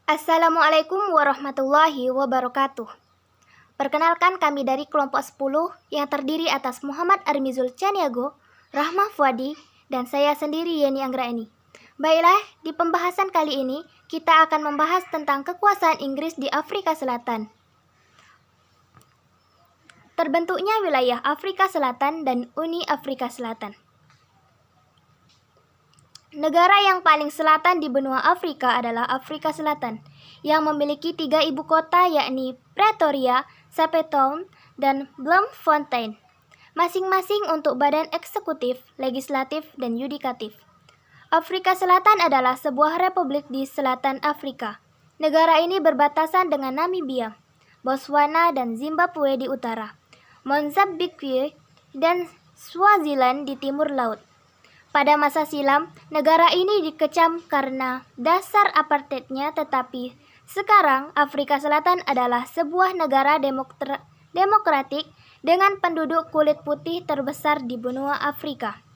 Assalamualaikum warahmatullahi wabarakatuh. Perkenalkan, kami dari kelompok 10 yang terdiri atas Muhammad Armizul Caniago, Rahmah Fuadi, dan saya sendiri Yeni Anggraeni. Baiklah, di pembahasan kali ini kita akan membahas tentang kekuasaan Inggris di Afrika Selatan. Terbentuknya wilayah Afrika Selatan dan Uni Afrika Selatan. Negara yang paling selatan di benua Afrika adalah Afrika Selatan, yang memiliki 3 ibu kota, yakni Pretoria, Cape Town, dan Bloemfontein, masing-masing untuk badan eksekutif, legislatif, dan yudikatif. Afrika Selatan adalah sebuah republik di selatan Afrika. Negara ini berbatasan dengan Namibia, Botswana, dan Zimbabwe di utara, Mozambik dan Swaziland di timur laut. Pada masa silam, negara ini dikecam karena dasar apartheidnya, tetapi sekarang Afrika Selatan adalah sebuah negara demokratik dengan penduduk kulit putih terbesar di benua Afrika.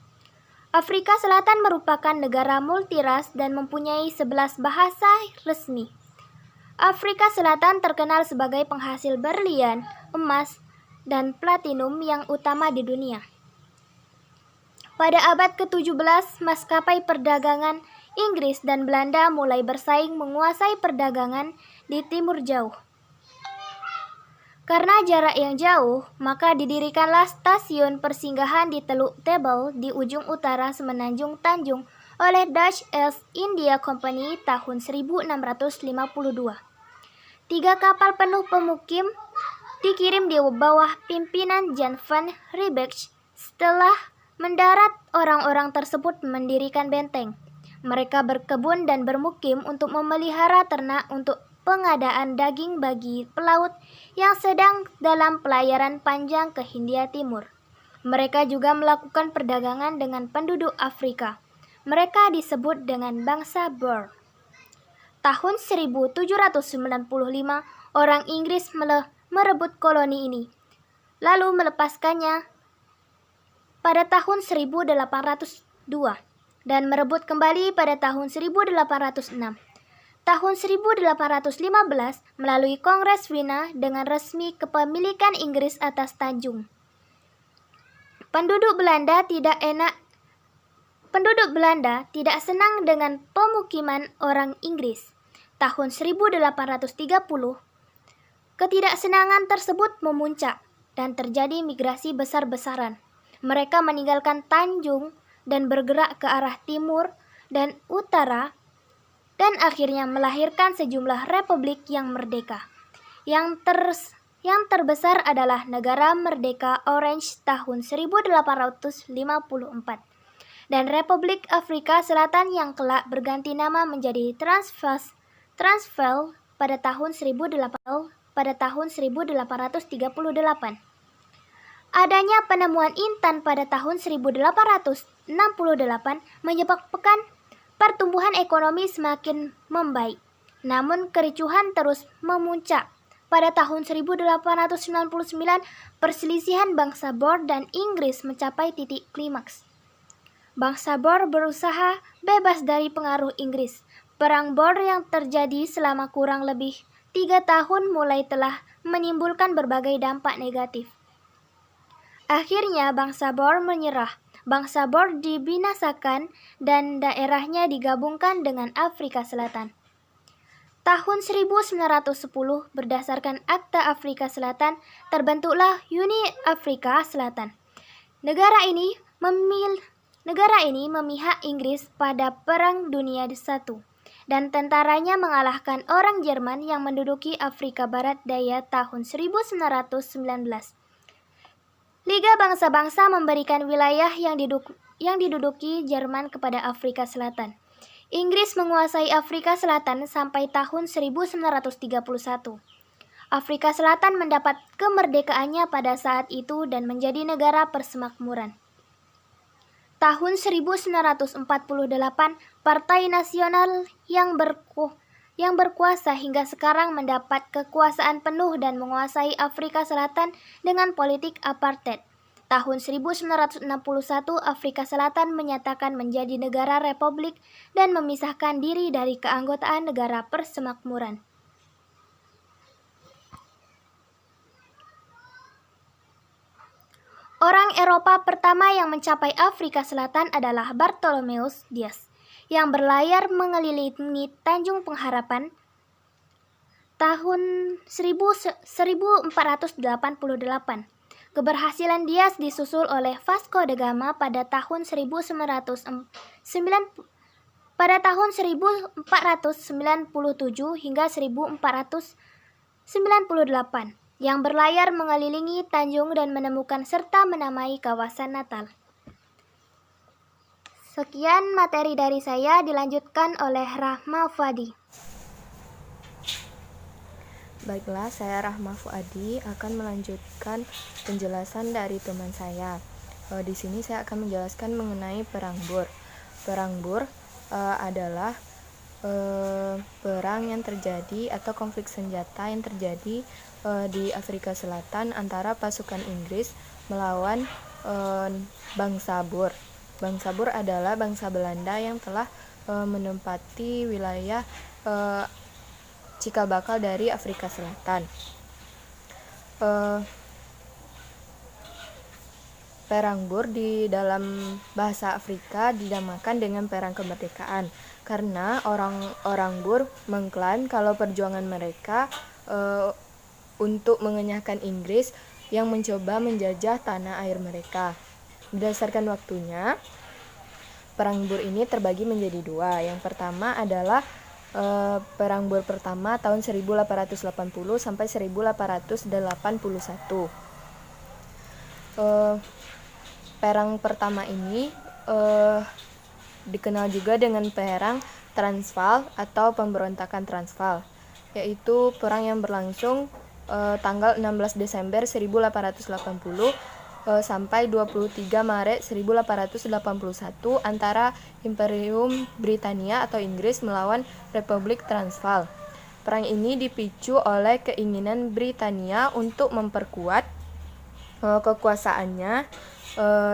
Afrika Selatan merupakan negara multiras dan mempunyai 11 bahasa resmi. Afrika Selatan terkenal sebagai penghasil berlian, emas, dan platinum yang utama di dunia. Pada abad ke-17, maskapai perdagangan Inggris dan Belanda mulai bersaing menguasai perdagangan di timur jauh. Karena jarak yang jauh, maka didirikanlah stasiun persinggahan di Teluk Table di ujung utara Semenanjung Tanjung oleh Dutch East India Company tahun 1652. 3 kapal penuh pemukim dikirim di bawah pimpinan Jan van Riebeeck. Setelah mendarat, orang-orang tersebut mendirikan benteng. Mereka berkebun dan bermukim untuk memelihara ternak untuk pengadaan daging bagi pelaut yang sedang dalam pelayaran panjang ke Hindia Timur. Mereka juga melakukan perdagangan dengan penduduk Afrika. Mereka disebut dengan bangsa Boer. Tahun 1795, orang Inggris merebut koloni ini, lalu melepaskannya pada tahun 1802 dan merebut kembali pada tahun 1806. Tahun 1815 melalui Kongres Wina dengan resmi kepemilikan Inggris atas Tanjung. Penduduk Belanda tidak senang dengan pemukiman orang Inggris. Tahun 1830, ketidaksenangan tersebut memuncak dan terjadi migrasi besar-besaran. Mereka meninggalkan Tanjung dan bergerak ke arah timur dan utara, dan akhirnya melahirkan sejumlah republik yang merdeka. Yang terbesar adalah Negara Merdeka Orange tahun 1854, dan Republik Afrika Selatan yang kelak berganti nama menjadi Transvaal pada tahun 1838. Adanya penemuan intan pada tahun 1868 menyebabkan pertumbuhan ekonomi semakin membaik. Namun kericuhan terus memuncak. Pada tahun 1899, perselisihan bangsa Boer dan Inggris mencapai titik klimaks. Bangsa Boer berusaha bebas dari pengaruh Inggris. Perang Boer yang terjadi selama kurang lebih 3 tahun mulai telah menimbulkan berbagai dampak negatif. Akhirnya bangsa Boer menyerah. Bangsa Boer dibinasakan dan daerahnya digabungkan dengan Afrika Selatan. Tahun 1910, berdasarkan Akta Afrika Selatan, terbentuklah Uni Afrika Selatan. Negara ini memihak Inggris pada Perang Dunia I, dan tentaranya mengalahkan orang Jerman yang menduduki Afrika Barat Daya tahun 1919. Liga Bangsa-Bangsa memberikan wilayah yang diduduki Jerman kepada Afrika Selatan. Inggris menguasai Afrika Selatan sampai tahun 1931. Afrika Selatan mendapat kemerdekaannya pada saat itu dan menjadi negara persemakmuran. Tahun 1948, Partai Nasional yang berkuasa hingga sekarang mendapat kekuasaan penuh dan menguasai Afrika Selatan dengan politik apartheid. Tahun 1961, Afrika Selatan menyatakan menjadi negara republik dan memisahkan diri dari keanggotaan negara persemakmuran. Orang Eropa pertama yang mencapai Afrika Selatan adalah Bartholomeus Dias, yang berlayar mengelilingi Tanjung Pengharapan tahun 1488. Keberhasilan Dias disusul oleh Vasco da Gama pada tahun 1497 hingga 1498. Yang berlayar mengelilingi Tanjung dan menemukan serta menamai kawasan Natal. Sekian materi dari saya, dilanjutkan oleh Rahma Fuadi. Baiklah, saya Rahma Fuadi akan melanjutkan penjelasan dari teman saya. Di sini saya akan menjelaskan mengenai Perang Boer. Perang Boer adalah perang yang terjadi atau konflik senjata yang terjadi di Afrika Selatan antara pasukan Inggris melawan bangsa Boer. Bangsa Boer adalah bangsa Belanda yang telah menempati wilayah cikal bakal dari Afrika Selatan. Perang Boer di dalam bahasa Afrika dinamakan dengan Perang Kemerdekaan karena orang Boer mengklaim kalau perjuangan mereka untuk mengenyahkan Inggris yang mencoba menjajah tanah air mereka. Berdasarkan waktunya, Perang Boer ini terbagi menjadi dua. Yang pertama adalah Perang Boer pertama tahun 1880 sampai 1881. Perang pertama ini dikenal juga dengan Perang Transvaal atau Pemberontakan Transvaal, yaitu perang yang berlangsung tanggal 16 Desember 1880 sampai 23 Maret 1881 antara Imperium Britania atau Inggris melawan Republik Transvaal. Perang ini dipicu oleh keinginan Britania untuk memperkuat kekuasaannya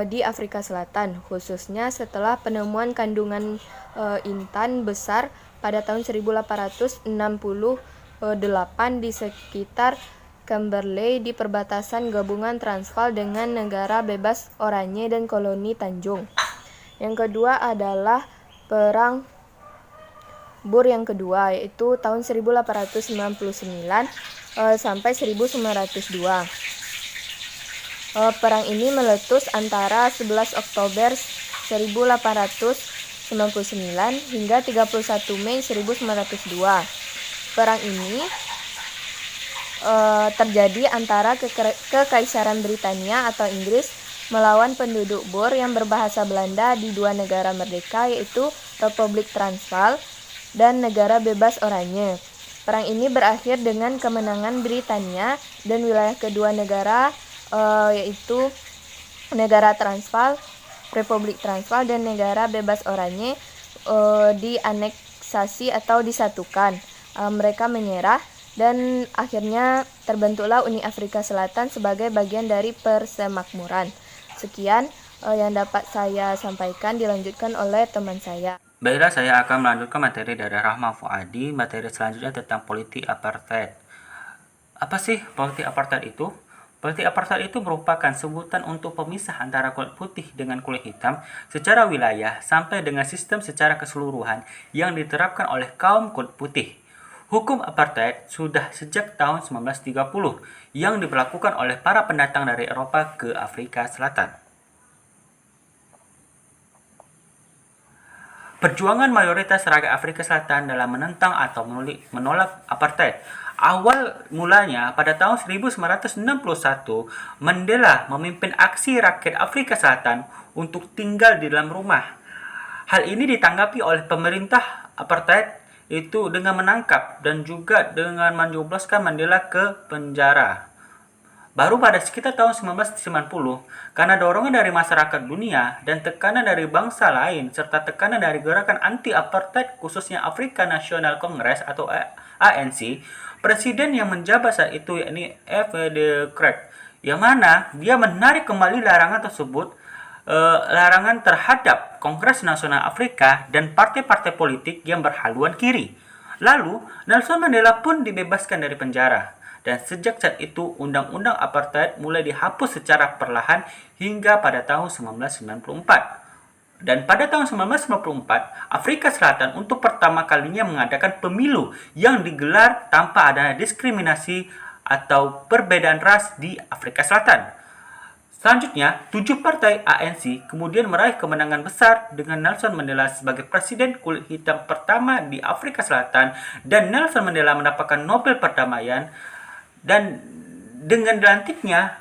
di Afrika Selatan, khususnya setelah penemuan kandungan intan besar pada tahun 1868 di sekitar Kimberley di perbatasan gabungan Transvaal dengan negara bebas Oranye dan koloni Tanjung. Yang kedua adalah Perang Boer yang kedua, yaitu tahun 1899 sampai 1902. Perang ini meletus antara 11 Oktober 1899 hingga 31 Mei 1902. Perang ini terjadi antara Kekaisaran Britania atau Inggris melawan penduduk Boer yang berbahasa Belanda di dua negara merdeka, yaitu Republik Transvaal dan negara bebas Oranye. Perang ini berakhir dengan kemenangan Britania dan wilayah kedua negara yaitu negara Transvaal, Republik Transvaal dan negara bebas Oranye dianeksasi atau disatukan. Mereka menyerah dan akhirnya terbentuklah Uni Afrika Selatan sebagai bagian dari persemakmuran. Sekian yang dapat saya sampaikan, dilanjutkan oleh teman saya. Baiklah, saya akan melanjutkan materi dari Rahma Fuadi. Materi selanjutnya tentang politik apartheid. Apa sih politik apartheid itu? Politik apartheid itu merupakan sebutan untuk pemisah antara kulit putih dengan kulit hitam secara wilayah sampai dengan sistem secara keseluruhan yang diterapkan oleh kaum kulit putih. Hukum apartheid sudah sejak tahun 1930 yang diberlakukan oleh para pendatang dari Eropa ke Afrika Selatan. Perjuangan mayoritas rakyat Afrika Selatan dalam menentang atau menolak apartheid awal mulanya pada tahun 1961, Mandela memimpin aksi rakyat Afrika Selatan untuk tinggal di dalam rumah. Hal ini ditanggapi oleh pemerintah apartheid itu dengan menangkap dan juga dengan menjebloskan Mandela ke penjara. Baru pada sekitar tahun 1990, karena dorongan dari masyarakat dunia dan tekanan dari bangsa lain serta tekanan dari gerakan anti-apartheid khususnya African National Congress atau ANC, presiden yang menjabat saat itu yakni F. de Klerk yang mana dia menarik kembali larangan tersebut, larangan terhadap Kongres Nasional Afrika dan partai-partai politik yang berhaluan kiri. Lalu, Nelson Mandela pun dibebaskan dari penjara. Dan sejak saat itu, undang-undang apartheid mulai dihapus secara perlahan hingga pada tahun 1994. Dan pada tahun 1994, Afrika Selatan untuk pertama kalinya mengadakan pemilu yang digelar tanpa adanya diskriminasi atau perbedaan ras di Afrika Selatan. Selanjutnya, 7 partai ANC kemudian meraih kemenangan besar dengan Nelson Mandela sebagai presiden kulit hitam pertama di Afrika Selatan, dan Nelson Mandela mendapatkan Nobel Perdamaian. Dan dengan dilantiknya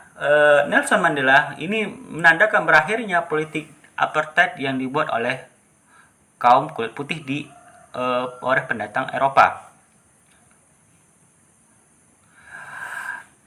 Nelson Mandela ini menandakan berakhirnya politik apartheid yang dibuat oleh kaum kulit putih oleh pendatang Eropa.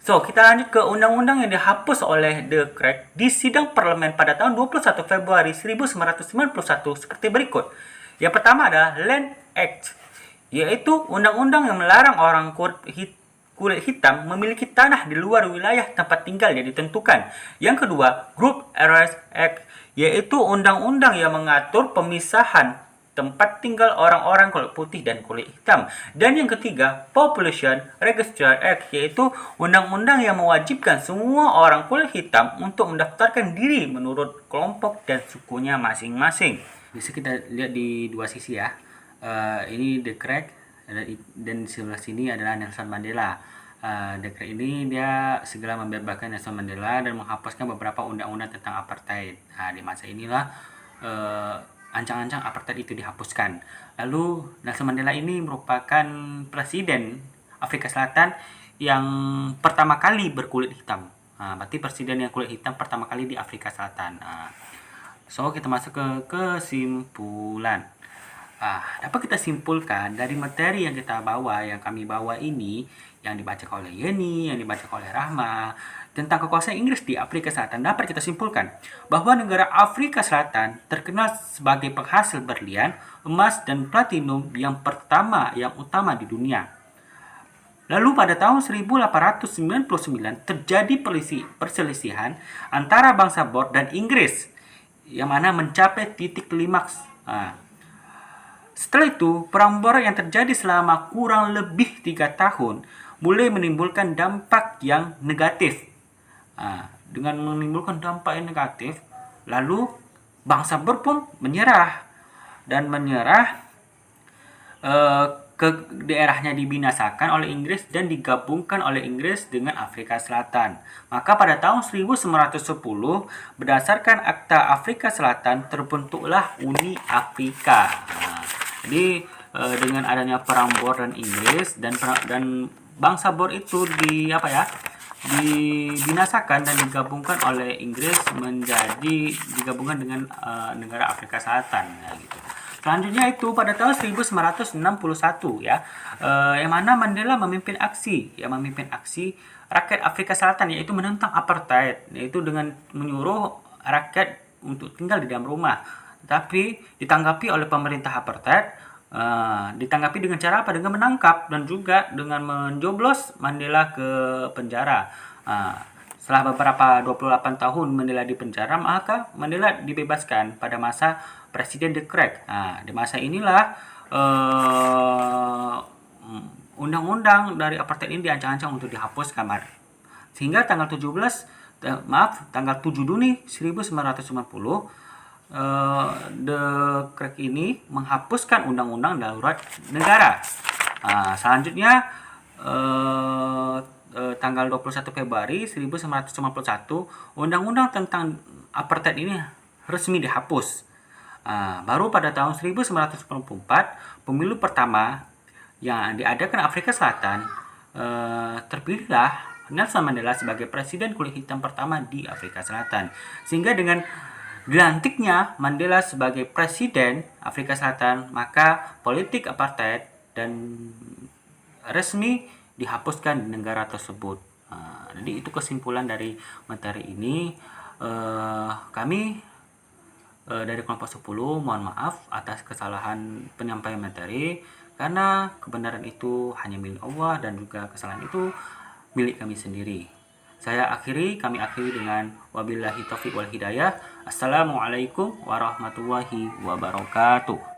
So, kita lanjut ke undang-undang yang dihapus oleh De Klerk di sidang parlemen pada tahun 21 Februari 1991 seperti berikut. Yang pertama adalah Land Act, yaitu undang-undang yang melarang orang kulit hitam memiliki tanah di luar wilayah tempat tinggal yang ditentukan. Yang kedua, Group Areas Act, yaitu undang-undang yang mengatur pemisahan tempat tinggal orang-orang kulit putih dan kulit hitam. Dan yang ketiga, Population Register Act, yaitu undang-undang yang mewajibkan semua orang kulit hitam untuk mendaftarkan diri menurut kelompok dan sukunya masing-masing. Bisa kita lihat di dua sisi ya. Ini De Klerk dan di sebelah sini adalah Nelson Mandela. De Klerk ini dia segera membebaskan Nelson Mandela dan menghapuskan beberapa undang-undang tentang apartheid. Di masa inilah ancang-ancang apartheid itu dihapuskan. Lalu Nelson Mandela ini merupakan presiden Afrika Selatan yang pertama kali berkulit hitam. Berarti presiden yang kulit hitam pertama kali di Afrika Selatan. So, kita masuk ke kesimpulan. Dapat kita simpulkan dari materi yang kita bawa, yang kami bawa ini, yang dibacakan oleh Yeni, yang dibacakan oleh Rahma, tentang kekuasaan Inggris di Afrika Selatan, dapat kita simpulkan bahwa negara Afrika Selatan terkenal sebagai penghasil berlian, emas, dan platinum yang utama di dunia. Lalu pada tahun 1899 terjadi perselisihan antara bangsa Boer dan Inggris, yang mana mencapai titik klimaks. Setelah itu, perang Boer yang terjadi selama kurang lebih 3 tahun mulai menimbulkan dampak yang negatif. Dengan menimbulkan dampak yang negatif, lalu bangsa Boer pun menyerah ke daerahnya dibinasakan oleh Inggris dan digabungkan oleh Inggris dengan Afrika Selatan. Maka pada tahun 1910 berdasarkan Akta Afrika Selatan terbentuklah Uni Afrika. Jadi dengan adanya perang Boer dan Inggris dan bangsa Boer itu dibinasakan dan digabungkan oleh Inggris digabungkan dengan negara Afrika Selatan gitu. Selanjutnya itu pada tahun 1961 ya, yang mana Mandela memimpin aksi rakyat Afrika Selatan, yaitu menentang apartheid, yaitu dengan menyuruh rakyat untuk tinggal di dalam rumah. Tapi ditanggapi oleh pemerintah apartheid, ditanggapi dengan cara apa? Dengan menangkap dan juga dengan menjoblos Mandela ke penjara. Setelah beberapa 28 tahun Mandela di penjara, maka Mandela dibebaskan pada masa Presiden De Klerk. Di masa inilah undang-undang dari apartheid ini diancang-ancang untuk dihapuskan. Sehingga tanggal 7 Juni 1990 De Klerk ini menghapuskan undang-undang darurat negara. Selanjutnya tanggal 21 Februari 1991 undang-undang tentang apartheid ini resmi dihapus. Baru pada tahun 1994 pemilu pertama yang diadakan Afrika Selatan, terpilihlah Nelson Mandela sebagai presiden kulit hitam pertama di Afrika Selatan. Sehingga dengan dilantiknya Mandela sebagai presiden Afrika Selatan, maka politik apartheid dan resmi dihapuskan di negara tersebut. Jadi itu kesimpulan dari materi ini. Kami dari kelompok 10 mohon maaf atas kesalahan penyampaian materi, karena kebenaran itu hanya milik Allah dan juga kesalahan itu milik kami sendiri. Kami akhiri dengan wabillahi taufiq wal hidayah. Assalamualaikum warahmatullahi wabarakatuh.